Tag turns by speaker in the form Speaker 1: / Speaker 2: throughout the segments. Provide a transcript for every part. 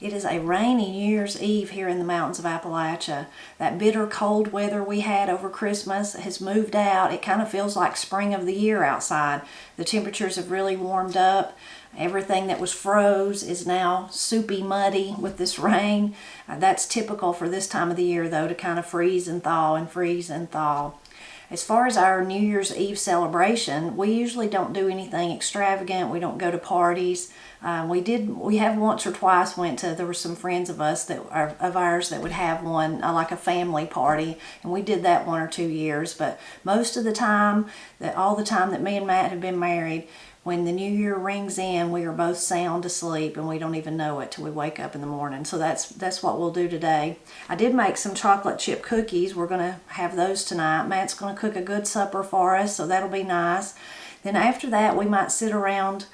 Speaker 1: It is a rainy New Year's Eve here in the mountains of Appalachia. That bitter cold weather we had over Christmas has moved out. It kind of feels like spring of the year outside. The temperatures have really warmed up. Everything that was froze is now soupy muddy with this rain. That's typical for this time of the year though, to kind of freeze and thaw and freeze and thaw. As far as our New Year's Eve celebration, we usually don't do anything extravagant. We don't go to parties. We have once or twice there were some friends of ours that would have one, like a family party, and we did that 1 or 2 years. But most of the time, all the time that me and Matt have been married, when the new year rings in, we are both sound asleep and we don't even know it till we wake up in the morning. So that's what we'll do today. I did make some chocolate chip cookies. We're going to have those tonight. Matt's going to cook a good supper for us, so that'll be nice. Then after that, we might sit around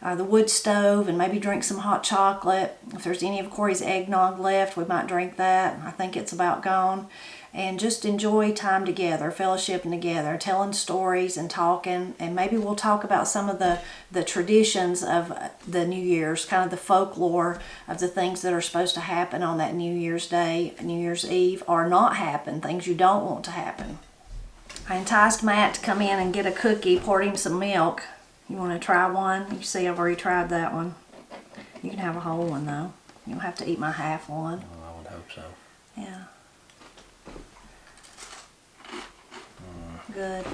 Speaker 1: the wood stove and maybe drink some hot chocolate. If there's any of Corey's eggnog left, we might drink that. I think it's about gone. And just enjoy time together, fellowshipping together, telling stories and talking. And maybe we'll talk about some of the traditions of the New Year's, kind of the folklore of the things that are supposed to happen on that New Year's Day, New Year's Eve, or not happen, things you don't want to happen. I enticed Matt to come in and get a cookie, poured him some milk. You want to try one? You see I've already tried that one. You can have a whole one though. You don't have to eat my half one.
Speaker 2: Oh, I would hope so.
Speaker 1: Yeah. Good.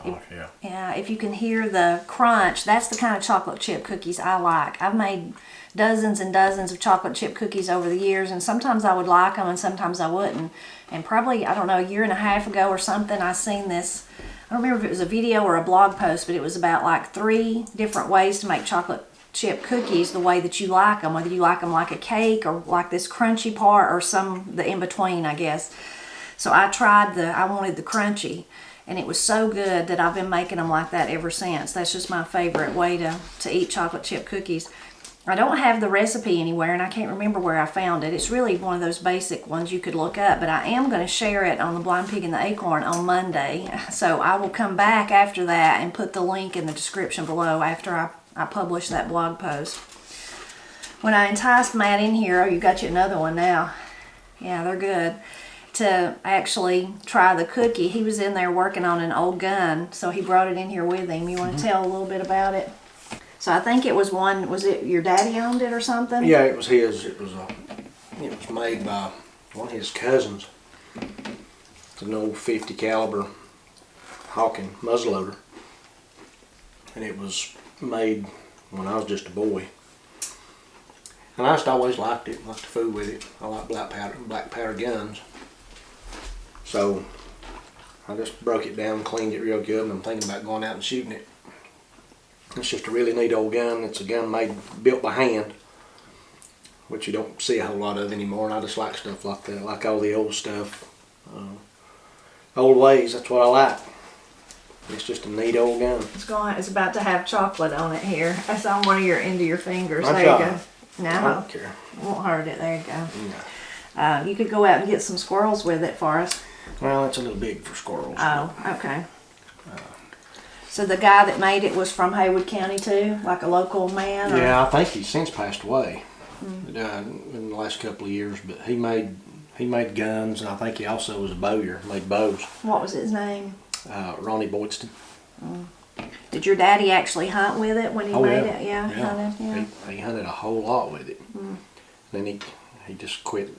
Speaker 2: Oh, yeah.
Speaker 1: Yeah, if you can hear the crunch, that's the kind of chocolate chip cookies I like. I've made dozens and dozens of chocolate chip cookies over the years, and sometimes I would like them and sometimes I wouldn't. And probably, I don't know, a year and a half ago or something, I seen this, I don't remember if it was a video or a blog post, but it was about like 3 different ways to make chocolate chip cookies the way that you like them, whether you like them like a cake or like this crunchy part or the in-between, I guess. So I wanted the crunchy. And it was so good that I've been making them like that ever since. That's just my favorite way to eat chocolate chip cookies. I don't have the recipe anywhere, and I can't remember where I found it. It's really one of those basic ones you could look up, but I am going to share it on the Blind Pig and the Acorn on Monday. So I will come back after that and put the link in the description below after I publish that blog post. When I enticed Matt in here, oh, you got you another one now. Yeah, they're good. To actually try the cookie, he was in there working on an old gun, so he brought it in here with him. You want to tell a little bit about it? So I think it was it your daddy owned it or something?
Speaker 2: Yeah, it was his. It was made by one of his cousins. It's an old 50 caliber Hawking muzzleloader, and it was made when I was just a boy. And I just always liked it, liked to fool with it. I like black powder guns. So I just broke it down, cleaned it real good, and I'm thinking about going out and shooting it. It's just a really neat old gun. It's a gun built by hand, which you don't see a whole lot of anymore, and I just like stuff like that, like all the old stuff. Old ways, that's what I like. It's just a neat old gun.
Speaker 1: It's about to have chocolate on it here. That's on one of your end of your fingers.
Speaker 2: There
Speaker 1: you go. No,
Speaker 2: I don't care.
Speaker 1: Won't hurt it. There you go.
Speaker 2: No.
Speaker 1: You could go out and get some squirrels with it for us.
Speaker 2: Well, it's a little big for squirrels.
Speaker 1: Oh, okay. So the guy that made it was from Haywood County too, like a local man? Or?
Speaker 2: Yeah, I think he's since passed away in the last couple of years. But he made guns, and I think he also was a bowyer, made bows.
Speaker 1: What was his name?
Speaker 2: Ronnie Boydston.
Speaker 1: Did your daddy actually hunt with it when he made it? Yeah, hunted. Yeah.
Speaker 2: He hunted a whole lot with it. Then he just quit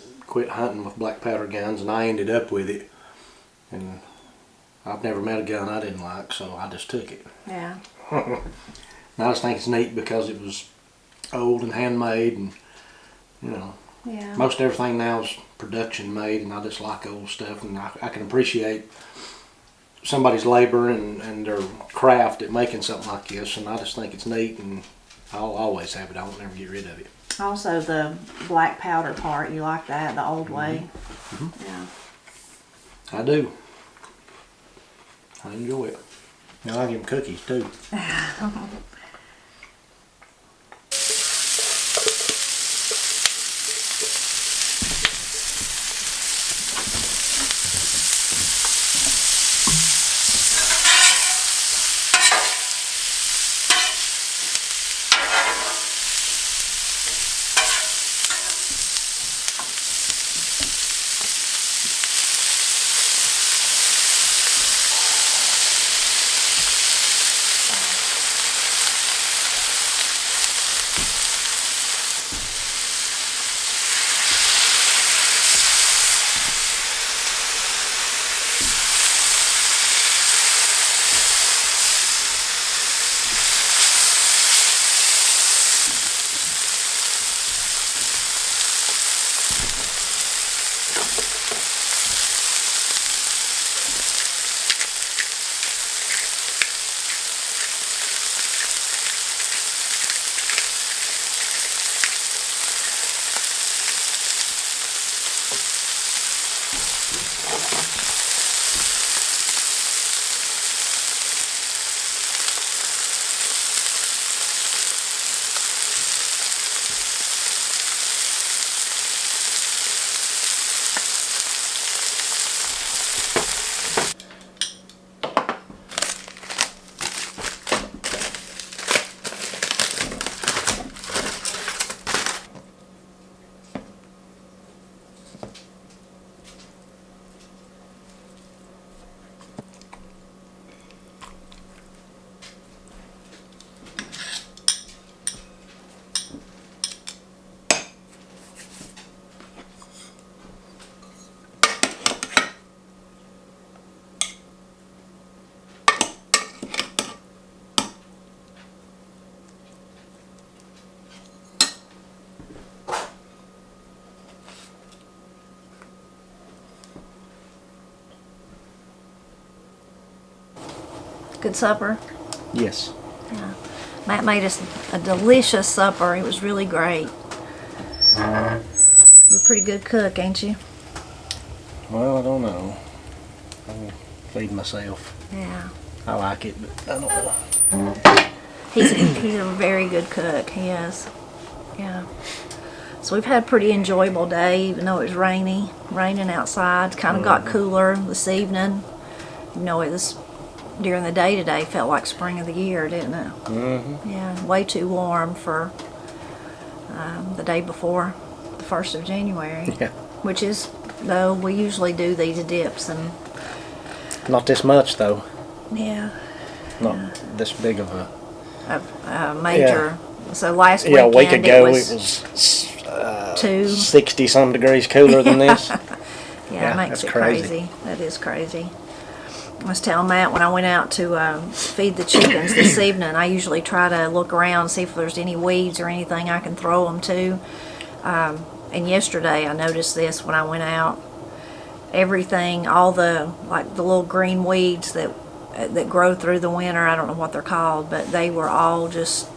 Speaker 2: hunting with black powder guns, and I ended up with it. And I've never met a gun I didn't like, so I just took it.
Speaker 1: Yeah.
Speaker 2: And I just think it's neat because it was old and handmade, and most everything now is production made, and I just like old stuff, and I can appreciate somebody's labor and their craft at making something like this, and I just think it's neat, and I'll always have it. I won't never get rid of it.
Speaker 1: Also the black powder part, you like that, the old way? Yeah.
Speaker 2: I do. I enjoy it. I like them cookies too.
Speaker 1: Good supper?
Speaker 2: Yes.
Speaker 1: Yeah. Matt made us a delicious supper. It was really great. You're a pretty good cook, ain't you?
Speaker 2: Well, I don't know. I'll feed myself.
Speaker 1: Yeah.
Speaker 2: I like it, but I don't know.
Speaker 1: He's a very good cook. He is. Yeah. So we've had a pretty enjoyable day, even though it was raining outside. Kind of got cooler this evening. You know, it was during the day today. Felt like spring of the year, didn't it?
Speaker 2: Mm-hmm.
Speaker 1: Yeah. Way too warm for the day before the 1st of January.
Speaker 2: Yeah.
Speaker 1: Which is, though, we usually do these dips and.
Speaker 2: Not this much, though.
Speaker 1: Yeah.
Speaker 2: Not this big of a
Speaker 1: major.
Speaker 2: Yeah.
Speaker 1: So last
Speaker 2: Yeah, a week
Speaker 1: weekend
Speaker 2: ago
Speaker 1: it was
Speaker 2: 60 some degrees cooler than this.
Speaker 1: Yeah, it makes
Speaker 2: that's
Speaker 1: it
Speaker 2: crazy.
Speaker 1: crazy. That is crazy. I was telling Matt when I went out to feed the chickens this evening, I usually try to look around, see if there's any weeds or anything I can throw them to. And yesterday I noticed this when I went out. Everything, all the little green weeds that grow through the winter, I don't know what they're called, but they were all just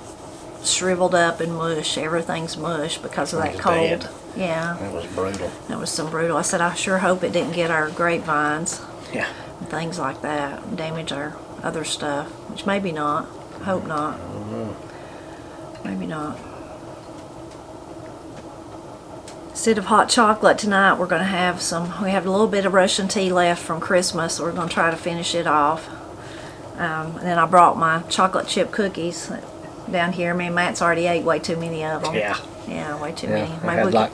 Speaker 1: shriveled up and mush. Everything's mush because of that cold.
Speaker 2: Dead.
Speaker 1: Yeah.
Speaker 2: That was brutal.
Speaker 1: That was some brutal. I said, I sure hope it didn't get our grapevines.
Speaker 2: Yeah.
Speaker 1: And things like that. And damage our other stuff. Which maybe not. Hope not.
Speaker 2: I don't know.
Speaker 1: Maybe not. Instead of hot chocolate tonight, we're going to have we have a little bit of Russian tea left from Christmas, so we're going to try to finish it off. And then I brought my chocolate chip cookies down here. Me and Matt's already ate way too many of them.
Speaker 2: Yeah.
Speaker 1: Yeah, way too
Speaker 2: Yeah.
Speaker 1: many.
Speaker 2: I had like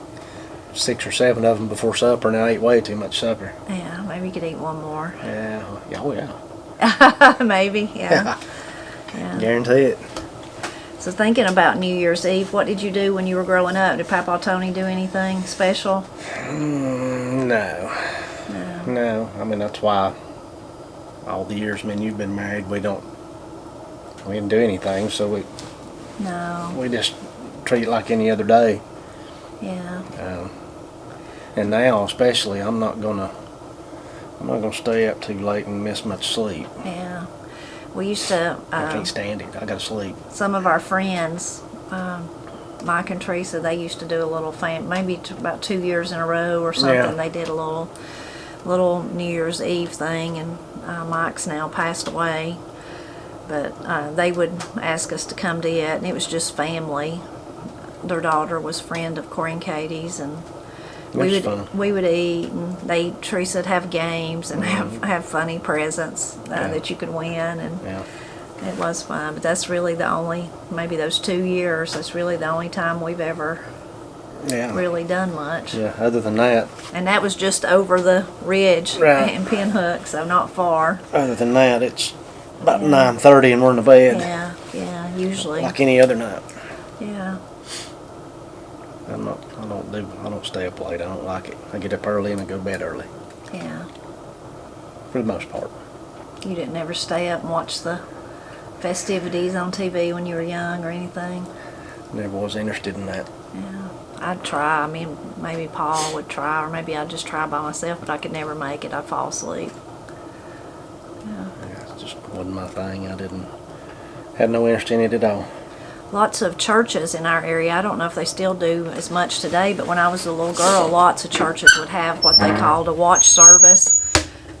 Speaker 2: 6 or 7 of them before supper, and I ate way too much supper.
Speaker 1: Yeah, maybe you could eat one more.
Speaker 2: Yeah. Oh, yeah.
Speaker 1: Maybe, yeah. Yeah.
Speaker 2: Guarantee it.
Speaker 1: So thinking about New Year's Eve, what did you do when you were growing up? Did Papa Tony do anything special?
Speaker 2: No. No. I mean, that's why all the years, you've been married, we didn't do anything, so we just treat it like any other day.
Speaker 1: Yeah.
Speaker 2: And now, especially, I'm not gonna stay up too late and miss much sleep.
Speaker 1: Yeah. We used to.
Speaker 2: I can't stand it. I gotta sleep.
Speaker 1: Some of our friends, Mike and Teresa, they used to do a little maybe about 2 years in a row or something.
Speaker 2: Yeah.
Speaker 1: They did a little New Year's Eve thing, and Mike's now passed away. But they would ask us to come to it, and it was just family. Their daughter was a friend of Corey and Katie's, and we would eat, and Teresa would have games and have funny presents that you could win, and it was fun. But that's really maybe those 2 years, that's really the only time we've ever really done much.
Speaker 2: Yeah, other than that.
Speaker 1: And that was just over the ridge in Pinhook, so not far.
Speaker 2: Other than that, it's about 9:30 and we're in the bed.
Speaker 1: Yeah, usually.
Speaker 2: Like any other night.
Speaker 1: Yeah.
Speaker 2: I don't stay up late. I don't like it. I get up early and I go to bed early.
Speaker 1: Yeah.
Speaker 2: For the most part.
Speaker 1: You didn't ever stay up and watch the festivities on TV when you were young or anything?
Speaker 2: Never was interested in that.
Speaker 1: Yeah, I'd try. I mean, maybe Paul would try, or maybe I'd just try by myself, but I could never make it. I'd fall asleep. Yeah.
Speaker 2: Yeah, it just wasn't my thing. Had no interest in it at all.
Speaker 1: Lots of churches in our area, I don't know if they still do as much today, but when I was a little girl, lots of churches would have what they called a watch service.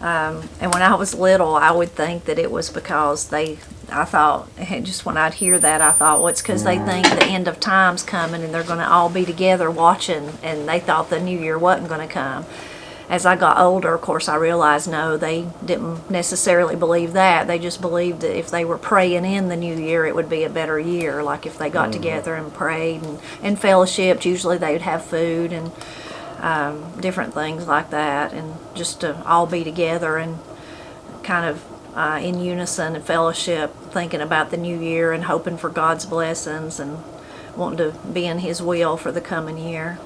Speaker 1: And when I was little, I would think that it was because I thought, just when I'd hear that, I thought, well, it's because they think the end of time's coming and they're going to all be together watching, and they thought the new year wasn't going to come. As I got older, of course, I realized, no, they didn't necessarily believe that. They just believed that if they were praying in the new year, it would be a better year. Like if they got together and prayed and fellowshipped, usually they would have food and different things like that, and just to all be together and kind of in unison and fellowship, thinking about the new year and hoping for God's blessings and wanting to be in His will for the coming year.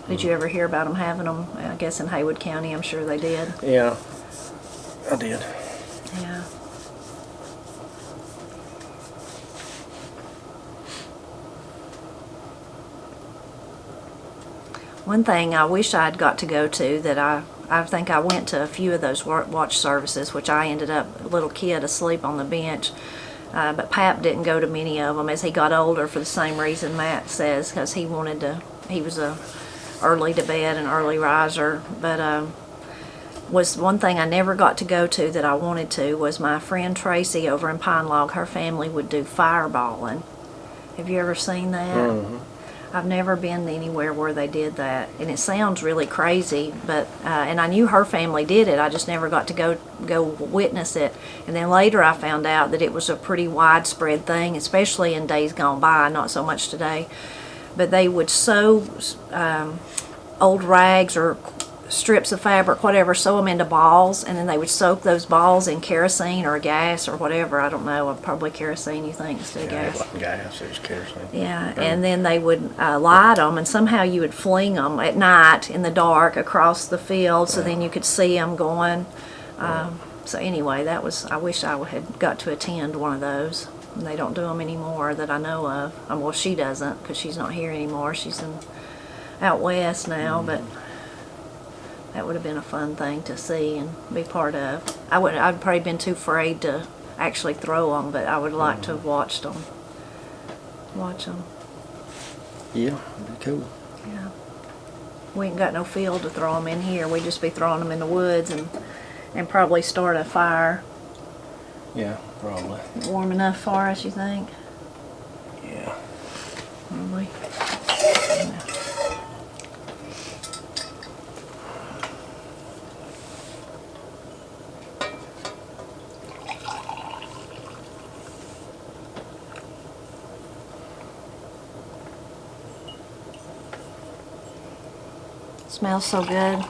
Speaker 1: Did you ever hear about them having them? I guess in Haywood County, I'm sure they did.
Speaker 2: Yeah, I did.
Speaker 1: Yeah. One thing I wish I'd got to go to that I think I went to a few of those watch services, which I ended up, a little kid, asleep on the bench. But Pap didn't go to many of them as he got older for the same reason Matt says, because he was a early to bed and early riser. But was one thing I never got to go to that I wanted to was my friend Tracy over in Pine Log. Her family would do fireballing. Have you ever seen that?
Speaker 2: Mm-hmm.
Speaker 1: I've never been anywhere where they did that, and it sounds really crazy, but and I knew her family did it. I just never got to go witness it. And then later I found out that it was a pretty widespread thing, especially in days gone by, not so much today. But they would sew old rags or strips of fabric, whatever, sew them into balls, and then they would soak those balls in kerosene or gas or whatever. I don't know, probably kerosene, you think, instead of gas.
Speaker 2: It wasn't gas, it was kerosene.
Speaker 1: Yeah, and then they would light them, and somehow you would fling them at night in the dark across the field, so then you could see them going. So anyway, I wish I had got to attend one of those. And they don't do them anymore that I know of. Well, she doesn't, because she's not here anymore. She's out west now, but that would have been a fun thing to see and be part of. I'd probably been too afraid to actually throw them, but I would like to have watched them. Watch them.
Speaker 2: Yeah, it'd be cool.
Speaker 1: Yeah. We ain't got no field to throw them in here. We'd just be throwing them in the woods and probably start a fire.
Speaker 2: Yeah, probably.
Speaker 1: Warm enough for us, you think?
Speaker 2: Yeah.
Speaker 1: Probably. Smells so good.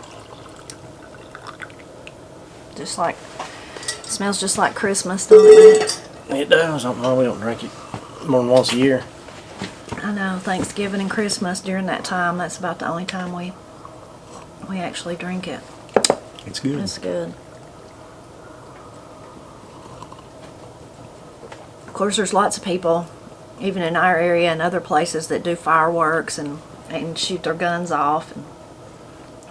Speaker 1: Smells just like Christmas, don't it?
Speaker 2: It does. I don't know, we don't drink it more than once a year.
Speaker 1: I know, Thanksgiving and Christmas, during that time, that's about the only time we actually drink it.
Speaker 2: It's good.
Speaker 1: It's good. Of course, there's lots of people, even in our area and other places, that do fireworks and shoot their guns off and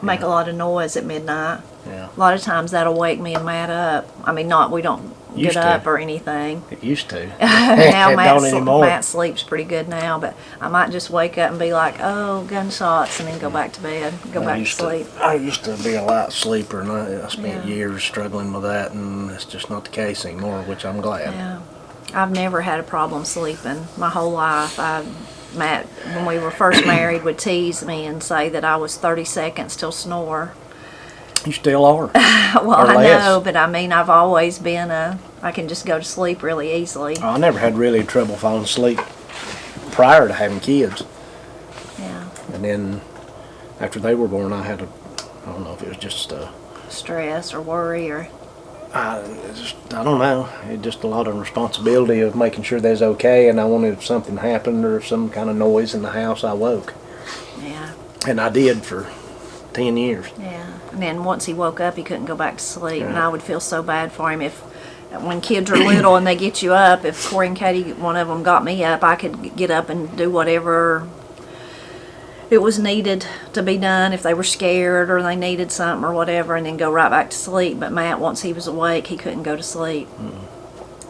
Speaker 1: make a lot of noise at midnight.
Speaker 2: Yeah.
Speaker 1: A lot of times that'll wake me and Matt up. I mean, we don't get up or anything.
Speaker 2: It used to.
Speaker 1: Now
Speaker 2: anymore.
Speaker 1: Matt sleeps pretty good now, but I might just wake up and be like, oh, gunshots, and then go back to bed, go back to sleep.
Speaker 2: I used to be a light sleeper, and I spent
Speaker 1: Yeah.
Speaker 2: years struggling with that, and it's just not the case anymore, which I'm glad.
Speaker 1: Yeah. I've never had a problem sleeping my whole life. Matt, when we were first married, would tease me and say that I was 30 seconds till snore.
Speaker 2: You still are.
Speaker 1: Well,
Speaker 2: Or
Speaker 1: I
Speaker 2: less.
Speaker 1: know, but I mean, I've always been I can just go to sleep really easily.
Speaker 2: I never had really trouble falling asleep prior to having kids.
Speaker 1: Yeah.
Speaker 2: And then after they were born, I don't know if it was just,
Speaker 1: Stress or worry or...
Speaker 2: I don't know. It just a lot of responsibility of making sure they's okay, and I wanted if something happened or some kind of noise in the house, I woke.
Speaker 1: Yeah.
Speaker 2: And I did for 10 years.
Speaker 1: Yeah. And then once he woke up, he couldn't go back to sleep, and I would feel so bad for him if when kids are little and they get you up, if Corey and Katie, one of them got me up, I could get up and do whatever it was needed to be done if they were scared or they needed something or whatever, and then go right back to sleep. But Matt, once he was awake, he couldn't go to sleep.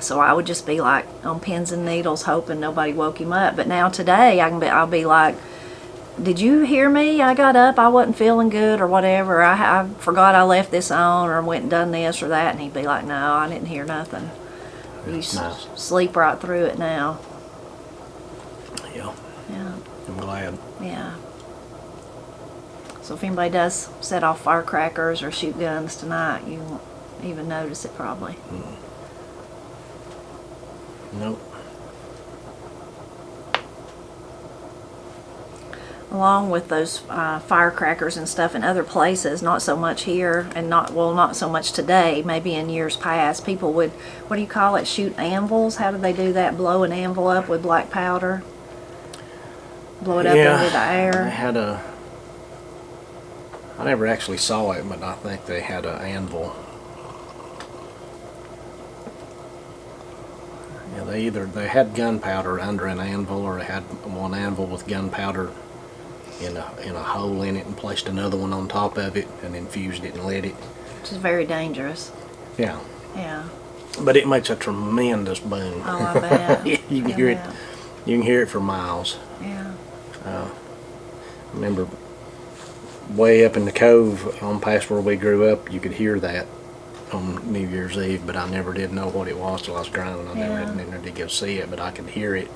Speaker 1: So I would just be like on pins and needles hoping nobody woke him up. But now today I'll be like, did you hear me? I got up, I wasn't feeling good or whatever. I forgot I left this on or went and done this or that. And he'd be like, no, I didn't hear nothing. You sleep right through it now.
Speaker 2: Yeah.
Speaker 1: Yeah.
Speaker 2: I'm glad.
Speaker 1: Yeah. So if anybody does set off firecrackers or shoot guns tonight, you won't even notice it probably.
Speaker 2: Nope.
Speaker 1: Along with those firecrackers and stuff in other places, not so much here, and not so much today, maybe in years past, people would, what do you call it, shoot anvils? How did they do that? Blow an anvil up with black powder? Blow it up into the air?
Speaker 2: They had I never actually saw it, but I think they had an anvil. Yeah, they had gunpowder under an anvil, or they had one anvil with gunpowder in a hole in it and placed another one on top of it and infused it and lit it.
Speaker 1: Which is very dangerous.
Speaker 2: Yeah.
Speaker 1: Yeah.
Speaker 2: But it makes a tremendous boom.
Speaker 1: Oh, I bet.
Speaker 2: You can hear it. You can hear it for miles.
Speaker 1: Yeah.
Speaker 2: I remember way up in the cove on past where we grew up, you could hear that on New Year's Eve, but I never did know what it was till I was grown. I never did go see it, but I could hear it.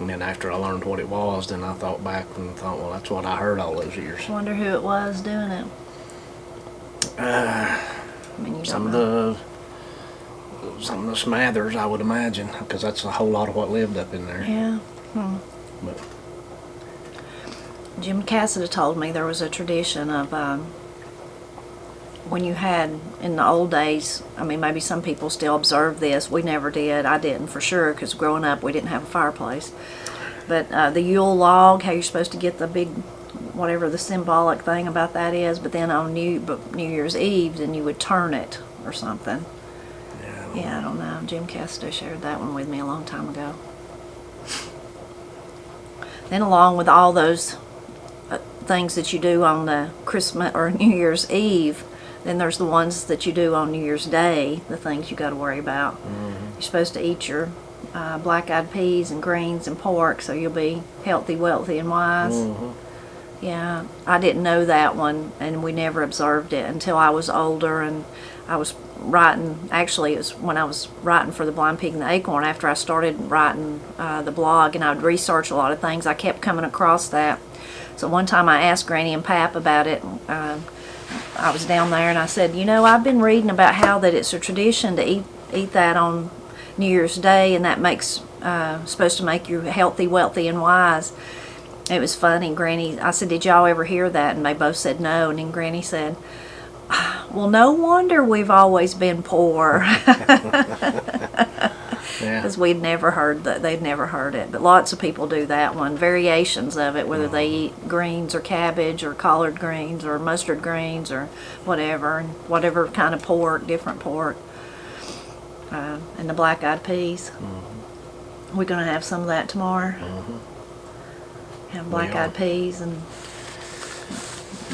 Speaker 2: And then after I learned what it was, then I thought back and thought, well, that's what I heard all those years.
Speaker 1: Wonder who it was doing it. I mean, you
Speaker 2: some
Speaker 1: don't
Speaker 2: of the Smathers, I would imagine, because that's a whole lot of what lived up in there.
Speaker 1: Yeah.
Speaker 2: But
Speaker 1: Jim Cassidy told me there was a tradition of when you had, in the old days, I mean, maybe some people still observe this. We never did. I didn't for sure, because growing up we didn't have a fireplace. But the Yule log, how you're supposed to get the big, whatever the symbolic thing about that is, but then on New Year's Eve, then you would turn it or something. Yeah, I don't know. Jim Cassidy shared that one with me a long time ago. Then along with all those things that you do on the Christmas or New Year's Eve, then there's the ones that you do on New Year's Day, the things you got to worry about. You're supposed to eat your black-eyed peas and greens and pork, so you'll be healthy, wealthy, and wise. Yeah, I didn't know that one, and we never observed it until I was older, and I was writing, actually it was when I was writing for the Blind Pig and the Acorn, after I started writing the blog, and I would research a lot of things, I kept coming across that. So one time I asked Granny and Pap about it. I was down there and I said, you know, I've been reading about how that it's a tradition to eat that on New Year's Day, and that makes supposed to make you healthy, wealthy, and wise. It was funny. Granny, I said, did y'all ever hear that? And they both said no. And then Granny said, well, no wonder we've always been poor. Because we'd never heard that, they'd never heard it. But lots of people do that one, variations of it, whether they eat greens or cabbage or collard greens or mustard greens or whatever, and whatever kind of pork, different pork, and the black-eyed peas. We're going to have some of that tomorrow. Have black-eyed peas and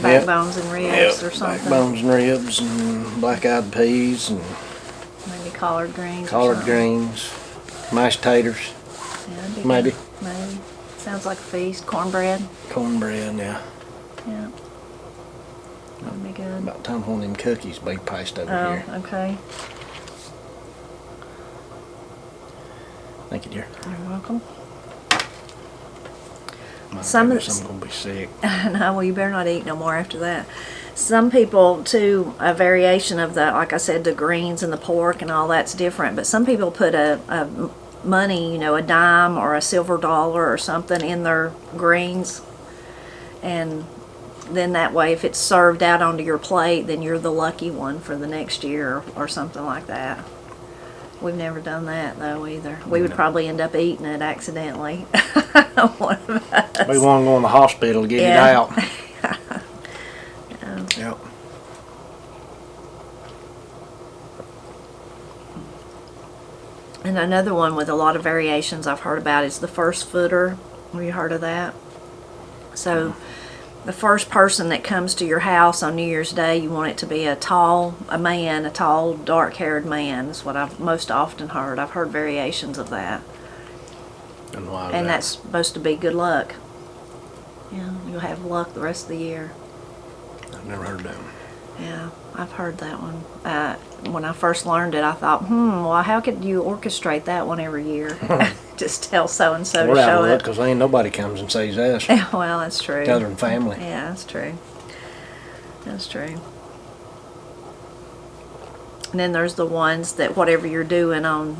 Speaker 1: backbones and ribs or something.
Speaker 2: Backbones and ribs and black-eyed peas and
Speaker 1: maybe collard greens.
Speaker 2: Collard greens, mashed taters.
Speaker 1: Yeah,
Speaker 2: maybe.
Speaker 1: Maybe. Sounds like a feast. Cornbread.
Speaker 2: Cornbread, yeah.
Speaker 1: Yeah. That'd be good.
Speaker 2: About time one of them cookies be passed over here.
Speaker 1: Oh, okay.
Speaker 2: Thank you, dear.
Speaker 1: You're welcome.
Speaker 2: I'm gonna be sick.
Speaker 1: No, well, you better not eat no more after that. Some people, too, a variation of the, like I said, the greens and the pork and all that's different. But some people put a money, you know, a dime or a silver dollar or something in their greens. And then that way, if it's served out onto your plate, then you're the lucky one for the next year or something like that. We've never done that, though, either. We would probably end up eating it accidentally. One of us.
Speaker 2: We want to go in the hospital to get it out. Yep.
Speaker 1: And another one with a lot of variations I've heard about is the first footer. Have you heard of that? So the first person that comes to your house on New Year's Day, you want it to be a tall dark-haired man. That's what I've most often heard. I've heard variations of that.
Speaker 2: And why is
Speaker 1: And
Speaker 2: that?
Speaker 1: that's supposed to be good luck. Yeah, you'll have luck the rest of the year.
Speaker 2: I've never heard that one.
Speaker 1: Yeah, I've heard that one. When I first learned it, I thought, well, how could you orchestrate that one every year? Just tell so-and-so to
Speaker 2: We're out
Speaker 1: show
Speaker 2: of luck
Speaker 1: it.
Speaker 2: because ain't nobody comes and sees us.
Speaker 1: Well, that's true.
Speaker 2: Other than family.
Speaker 1: Yeah, that's true. That's true. And then there's the ones that whatever you're doing on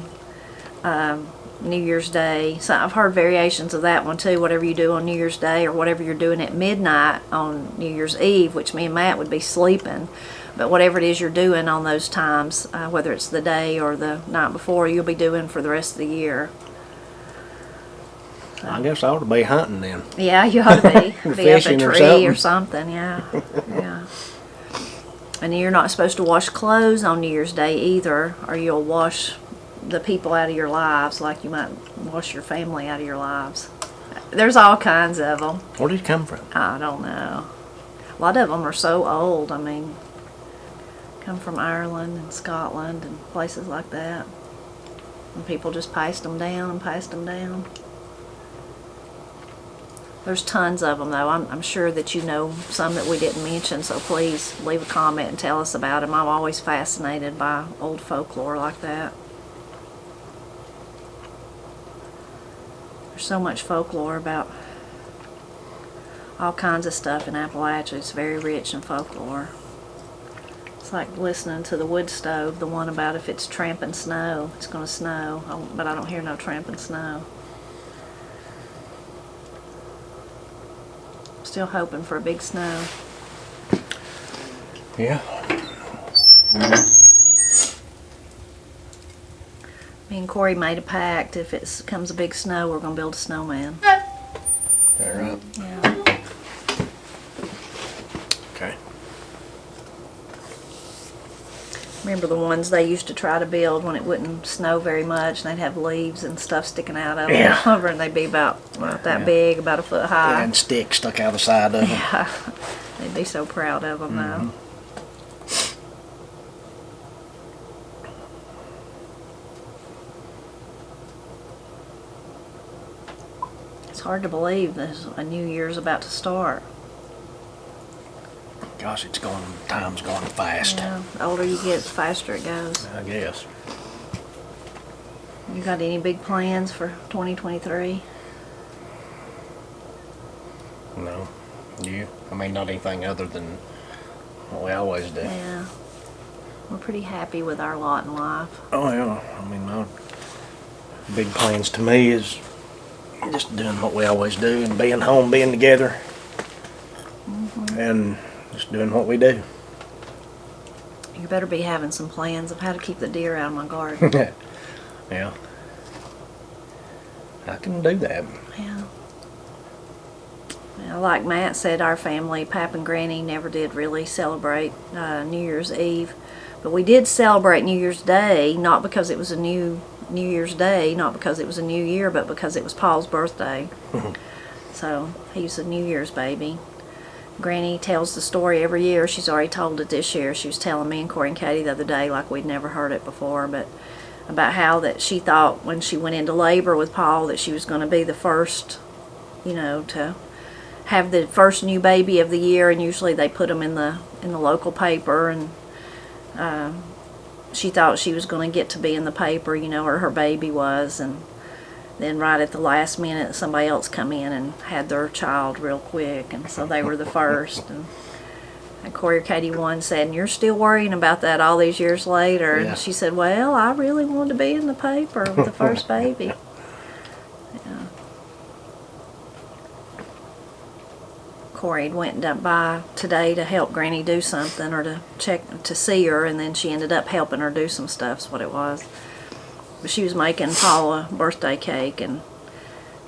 Speaker 1: New Year's Day. So I've heard variations of that one too. Whatever you do on New Year's Day or whatever you're doing at midnight on New Year's Eve, which me and Matt would be sleeping. But whatever it is you're doing on those times, whether it's the day or the night before, you'll be doing for the rest of the year.
Speaker 2: I guess I ought to be hunting then.
Speaker 1: Yeah, you ought to be. Be up a
Speaker 2: Fishing or
Speaker 1: tree or something, yeah. Yeah. And you're not supposed to wash clothes on New Year's Day either, or you'll wash the people out of your lives like you might wash your family out of your lives. There's all kinds of them.
Speaker 2: Where did it come from?
Speaker 1: I don't know. A lot of them are so old. I mean, come from Ireland and Scotland and places like that. And people just passed them down and passed them down. There's tons of them, though. I'm sure that you know some that we didn't mention, so please leave a comment and tell us about them. I'm always fascinated by old folklore like that. There's so much folklore about all kinds of stuff in Appalachia. It's very rich in folklore. It's like listening to the wood stove, the one about if it's tramping snow, it's going to snow, but I don't hear no tramping snow. Still hoping for a big snow.
Speaker 2: Yeah.
Speaker 1: Me and Corey made a pact. If it comes a big snow, we're going to build a snowman.
Speaker 2: All right.
Speaker 1: Yeah.
Speaker 2: Okay.
Speaker 1: Remember the ones they used to try to build when it wouldn't snow very much, and they'd have leaves and stuff sticking out of them.
Speaker 2: Yeah.
Speaker 1: And they'd be about that big, about a foot high.
Speaker 2: And sticks stuck out the side of them.
Speaker 1: Yeah. They'd be so proud of them, though. It's hard to believe that a new year's about to start.
Speaker 2: Gosh, time's going fast.
Speaker 1: Yeah, the older you get, the faster it goes.
Speaker 2: I guess.
Speaker 1: You got any big plans for 2023?
Speaker 2: No. You? I mean, not anything other than what we always do.
Speaker 1: Yeah. We're pretty happy with our lot in life.
Speaker 2: Oh, yeah. I mean, my big plans to me is just doing what we always do and being home, being together, and just doing what we do.
Speaker 1: You better be having some plans of how to keep the deer out of my garden.
Speaker 2: Yeah. I can do that.
Speaker 1: Yeah. Well, like Matt said, our family, Pap and Granny, never did really celebrate New Year's Eve. But we did celebrate New Year's Day, not because it was a New Year's Day, not because it was a new year, but because it was Paul's birthday. So he's a New Year's baby. Granny tells the story every year. She's already told it this year. She was telling me and Corey and Katie the other day, like we'd never heard it before, but about how that she thought when she went into labor with Paul that she was going to be the first, to have the first new baby of the year, and usually they put them in the local paper, and she thought she was going to get to be in the paper, or her baby was, and then right at the last minute somebody else come in and had their child real quick, and so they were the first. And Corey or Katie one said, "And you're still worrying about that all these years later?"
Speaker 2: Yeah.
Speaker 1: And she said, "Well, I really wanted to be in the paper with the first baby." Yeah. Corey went by today to help Granny do something, or to check to see her, and then she ended up helping her do some stuff. Is what it was. But she was making Paul a birthday cake, and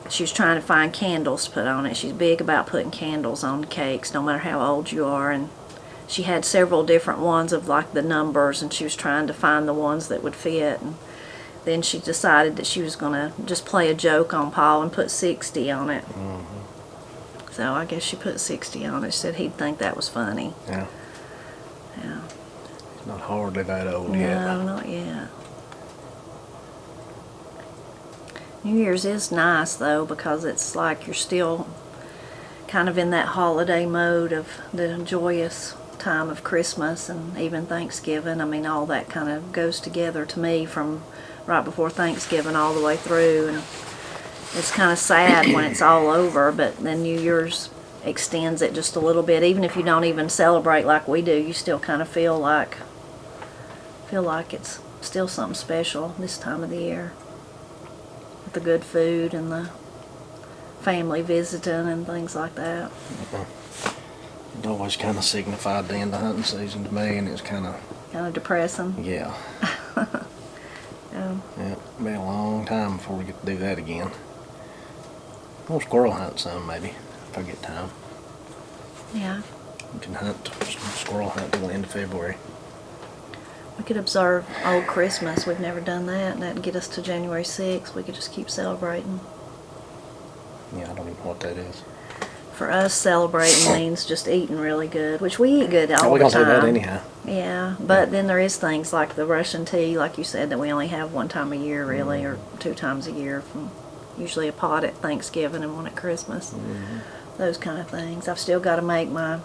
Speaker 1: she was trying to find candles to put on it. She's big about putting candles on cakes, no matter how old you are. And she had several different ones of like the numbers, and she was trying to find the ones that would fit. And then she decided that she was going to just play a joke on Paul and put 60 on it. So I guess she put 60 on it. She said he'd think that was funny.
Speaker 2: Yeah.
Speaker 1: Yeah.
Speaker 2: He's not hardly that old yet.
Speaker 1: No, not yet. New Year's is nice though, because it's like you're still kind of in that holiday mode of the joyous time of Christmas and even Thanksgiving. I mean, all that kind of goes together to me from right before Thanksgiving all the way through, and it's kind of sad when it's all over, but then New Year's extends it just a little bit. Even if you don't even celebrate like we do, you still kind of feel like it's still something special this time of the year. With the good food and the family visiting and things like that.
Speaker 2: It always kind of signified the end of hunting season to me, and it's kind of
Speaker 1: depressing.
Speaker 2: Yeah.
Speaker 1: Yeah.
Speaker 2: Yeah, it'll be a long time before we get to do that again. We'll squirrel hunt some maybe, if I get time.
Speaker 1: Yeah.
Speaker 2: We can hunt, squirrel hunt till the end of February.
Speaker 1: We could observe Old Christmas. We've never done that, and that'd get us to January 6th. We could just keep celebrating.
Speaker 2: Yeah, I don't even know what that is.
Speaker 1: For us, celebrating means just eating really good, which we eat good all the time.
Speaker 2: We're going to do that anyhow.
Speaker 1: Yeah, but then there is things like the Russian tea, like you said, that we only have one time a year really, or 2 times a year. From usually a pot at Thanksgiving and one at Christmas. Those kind of things. I've still got to make my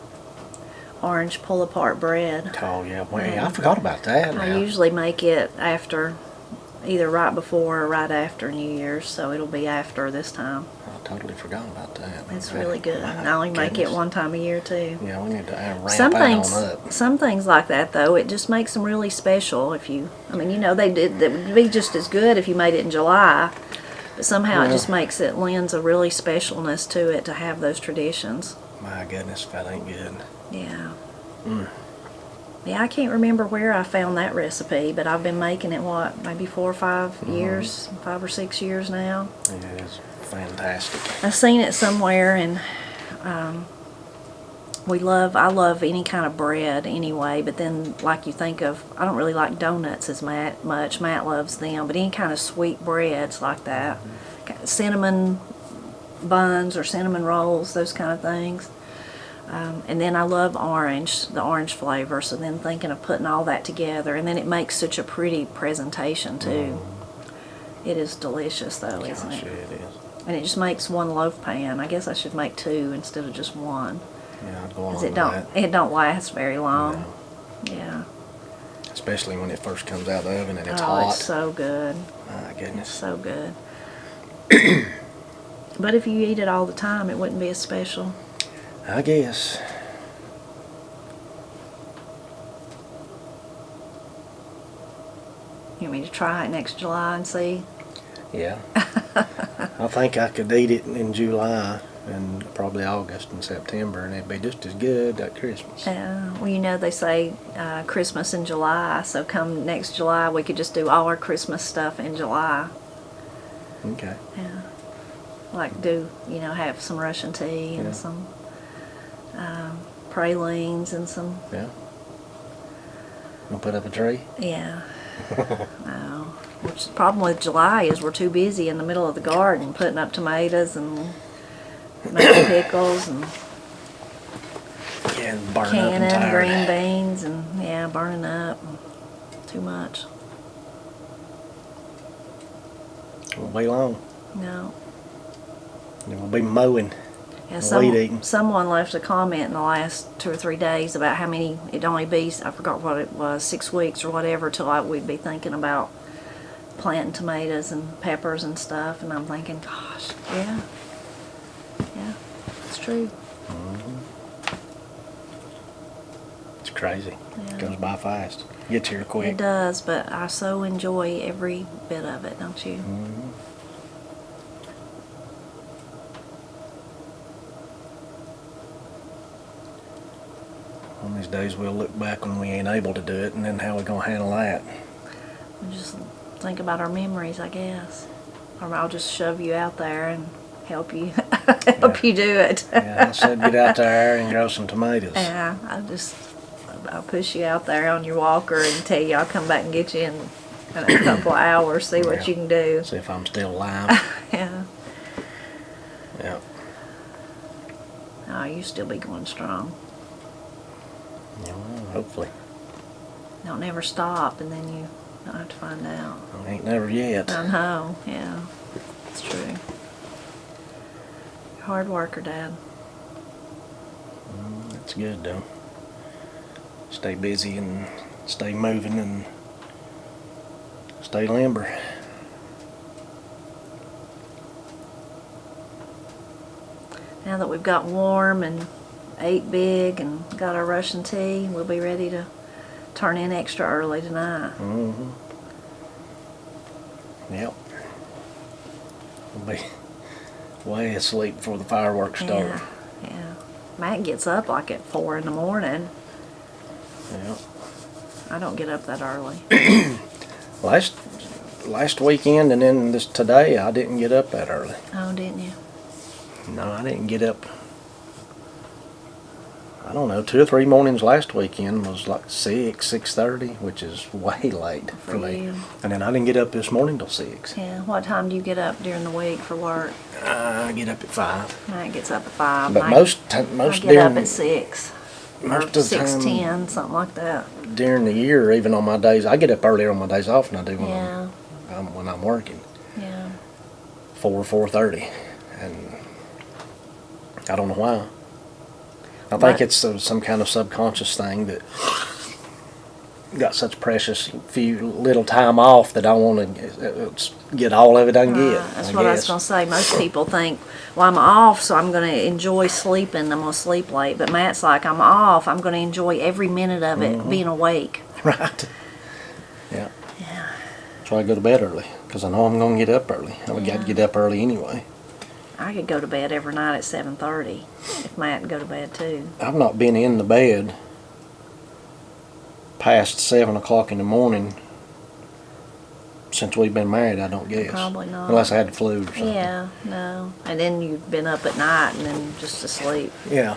Speaker 1: orange pull-apart bread.
Speaker 2: Oh, yeah. Well, I forgot about that now.
Speaker 1: I usually make it after, either right before or right after New Year's, so it'll be after this time.
Speaker 2: I totally forgot about that.
Speaker 1: It's really good. I only make it one time a year too.
Speaker 2: Yeah, we need to ramp
Speaker 1: Some
Speaker 2: that
Speaker 1: things,
Speaker 2: on up.
Speaker 1: some things like that though, it just makes them really special. If you, I mean, you know, they would be just as good if you made it in July, but somehow it just makes it lends a really specialness to it to have those traditions.
Speaker 2: My goodness, if that ain't good.
Speaker 1: Yeah. Yeah, I can't remember where I found that recipe, but I've been making it, what, maybe 4 or 5 years, 5 or 6 years now.
Speaker 2: Yeah, it is fantastic.
Speaker 1: I've seen it somewhere, and I love any kind of bread anyway, but then like you think of, I don't really like donuts as much. Matt loves them, but any kind of sweet breads like that. Cinnamon buns or cinnamon rolls, those kind of things. And then I love the orange flavor, so then thinking of putting all that together, and then it makes such a pretty presentation too. It is delicious though, isn't it?
Speaker 2: Sure it is.
Speaker 1: And it just makes one loaf pan. I guess I should make 2 instead of just 1.
Speaker 2: Yeah, I'd go along with
Speaker 1: It don't last very long.
Speaker 2: No.
Speaker 1: Yeah.
Speaker 2: Especially when it first comes out of the oven and it's hot.
Speaker 1: It's so good.
Speaker 2: My goodness.
Speaker 1: So good. But if you eat it all the time, it wouldn't be as special.
Speaker 2: I guess.
Speaker 1: You want me to try it next July and see?
Speaker 2: Yeah. I think I could eat it in July and probably August and September, and it'd be just as good at Christmas.
Speaker 1: Well, you know, they say Christmas in July, so come next July we could just do all our Christmas stuff in July.
Speaker 2: Okay.
Speaker 1: Yeah. Like have some Russian tea and some pralines and some...
Speaker 2: Yeah. Gonna put up a tree?
Speaker 1: Yeah. No. Which the problem with July is we're too busy in the middle of the garden putting up tomatoes and making pickles and
Speaker 2: and burning up and
Speaker 1: canning
Speaker 2: tired.
Speaker 1: green beans and burning up. Too much.
Speaker 2: Won't be long.
Speaker 1: No.
Speaker 2: Then we'll be mowing.
Speaker 1: Yeah,
Speaker 2: weed eating.
Speaker 1: someone left a comment in the last 2 or 3 days about how many it'd only be, I forgot what it was, 6 weeks or whatever till we'd be thinking about planting tomatoes and peppers and stuff, and I'm thinking, gosh, yeah, it's true.
Speaker 2: It's crazy.
Speaker 1: Yeah.
Speaker 2: It goes by fast. Gets here quick.
Speaker 1: It does, but I so enjoy every bit of it, don't you?
Speaker 2: One of these days we'll look back when we ain't able to do it, and then how we gonna handle that?
Speaker 1: We just think about our memories, I guess. Or I'll just shove you out there and help you you do it.
Speaker 2: Yeah, I said get out there and grow some tomatoes.
Speaker 1: Yeah, I'll push you out there on your walker and tell you I'll come back and get you, and in a couple of hours, see what
Speaker 2: Yeah.
Speaker 1: you can do.
Speaker 2: See if I'm still alive.
Speaker 1: Yeah.
Speaker 2: Yeah.
Speaker 1: Oh, you still be going strong.
Speaker 2: Yeah, well, hopefully.
Speaker 1: Don't never stop, and then you don't have to find out.
Speaker 2: I ain't never yet.
Speaker 1: I know, yeah. It's true. You're a hard worker, Dad.
Speaker 2: That's good though. Stay busy and stay moving and stay limber.
Speaker 1: Now that we've got warm and ate big and got our Russian tea, we'll be ready to turn in extra early tonight.
Speaker 2: Mm-hmm. Yep. We'll be way asleep before the fireworks start.
Speaker 1: Yeah, yeah. Matt gets up like at 4 in the morning.
Speaker 2: Yep.
Speaker 1: I don't get up that early.
Speaker 2: Last weekend and then today, I didn't get up that early.
Speaker 1: Oh, didn't you?
Speaker 2: No, I didn't get up. I don't know, 2 or 3 mornings last weekend was like 6:30, which is way late for me.
Speaker 1: you.
Speaker 2: And then I didn't get up this morning till 6.
Speaker 1: Yeah. What time do you get up during the week for work?
Speaker 2: I get up at 5.
Speaker 1: Matt gets up at 5.
Speaker 2: But
Speaker 1: I
Speaker 2: most
Speaker 1: get
Speaker 2: during,
Speaker 1: up at 6.
Speaker 2: most
Speaker 1: Or
Speaker 2: of the
Speaker 1: 6:10, something like that.
Speaker 2: during the year, even on my days, I get up earlier on my days off than I do
Speaker 1: Yeah.
Speaker 2: when I'm working.
Speaker 1: Yeah.
Speaker 2: 4:30, and I don't know why. I think
Speaker 1: What?
Speaker 2: it's some kind of subconscious thing that got such precious few little time off that I want to get all of it I can get.
Speaker 1: That's what I was going to say. Most people think, well, I'm off, so I'm going to enjoy sleeping. I'm going to sleep late. But Matt's like, I'm off. I'm going to enjoy every minute of it, being awake.
Speaker 2: Right. Yeah.
Speaker 1: Yeah.
Speaker 2: So I go to bed early because I know I'm going to get up early. I would got to get up early anyway.
Speaker 1: I could go to bed every night at 7:30 if Matt would go to bed too.
Speaker 2: I've not been in the bed past 7 o'clock in the morning since we've been married, I don't guess.
Speaker 1: Probably not.
Speaker 2: Unless I had the flu or something.
Speaker 1: Yeah, no. And then you've been up at night and then just asleep.
Speaker 2: Yeah.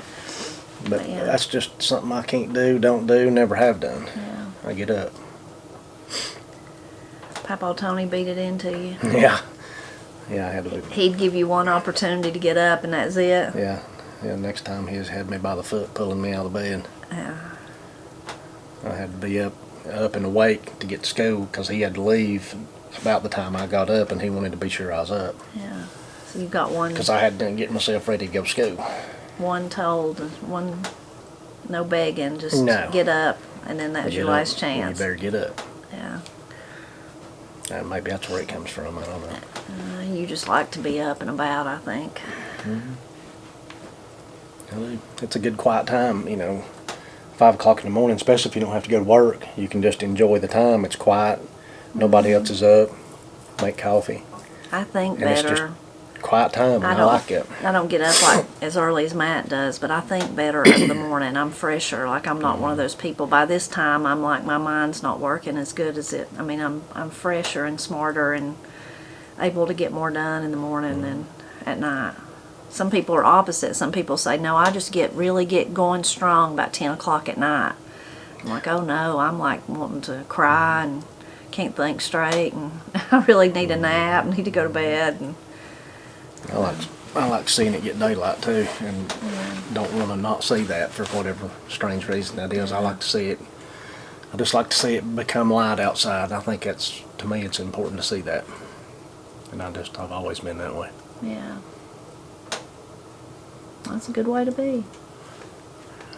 Speaker 2: But
Speaker 1: Yeah.
Speaker 2: that's just something I can't do, don't do, never have done.
Speaker 1: Yeah.
Speaker 2: I get up.
Speaker 1: Papa Tony beat it into you.
Speaker 2: Yeah. Yeah, I had to.
Speaker 1: He'd give you one opportunity to get up and that's it.
Speaker 2: Yeah. Yeah, next time he had me by the foot pulling me out of bed.
Speaker 1: Yeah.
Speaker 2: I had to be up and awake to get to school because he had to leave about the time I got up and he wanted to be sure I was up.
Speaker 1: Yeah. So you've got one.
Speaker 2: Because I had to get myself ready to go to school.
Speaker 1: One told, one no begging, just
Speaker 2: No.
Speaker 1: get up, and then that's
Speaker 2: Get
Speaker 1: your
Speaker 2: up,
Speaker 1: last
Speaker 2: You
Speaker 1: chance.
Speaker 2: better get up.
Speaker 1: Yeah.
Speaker 2: Maybe that's where it comes from. I don't know.
Speaker 1: You just like to be up and about, I think.
Speaker 2: It's a good quiet time, 5 o'clock in the morning, especially if you don't have to go to work. You can just enjoy the time. It's quiet. Nobody else is up. Make coffee.
Speaker 1: I think
Speaker 2: And it's just
Speaker 1: better.
Speaker 2: quiet time. I like it.
Speaker 1: I don't get up like as early as Matt does, but I think better in the morning. I'm fresher. Like I'm not one of those people. By this time, I'm like my mind's not working as good as it. I mean, I'm fresher and smarter and able to get more done in the morning than at night. Some people are opposite. Some people say, no, I just really get going strong about 10 o'clock at night. I'm like, oh no, I'm like wanting to cry and can't think straight and I really need a nap, need to go to bed. And
Speaker 2: I like seeing it get daylight too, and don't want to not see that for whatever strange reason that is. I like to see it. I just like to see it become light outside. I think to me, it's important to see that. And I've always been that way.
Speaker 1: yeah. That's a good way to be.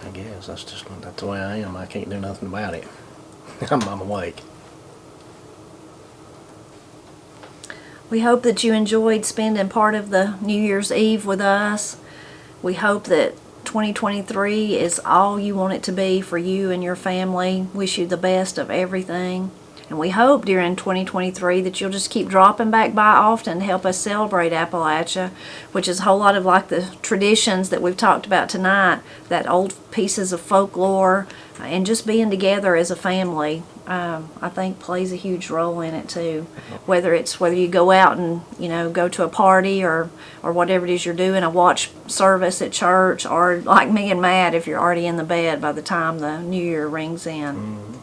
Speaker 2: I guess that's the way I am. I can't do nothing about it. I'm awake.
Speaker 1: We hope that you enjoyed spending part of the New Year's Eve with us. We hope that 2023 is all you want it to be for you and your family. Wish you the best of everything. And we hope during 2023 that you'll just keep dropping back by often to help us celebrate Appalachia, which is a whole lot of like the traditions that we've talked about tonight, that old pieces of folklore, and just being together as a family, I think plays a huge role in it too. Whether you go out and go to a party or whatever it is you're doing, a watch service at church, or like me and Matt, if you're already in the bed by the time the New Year rings in.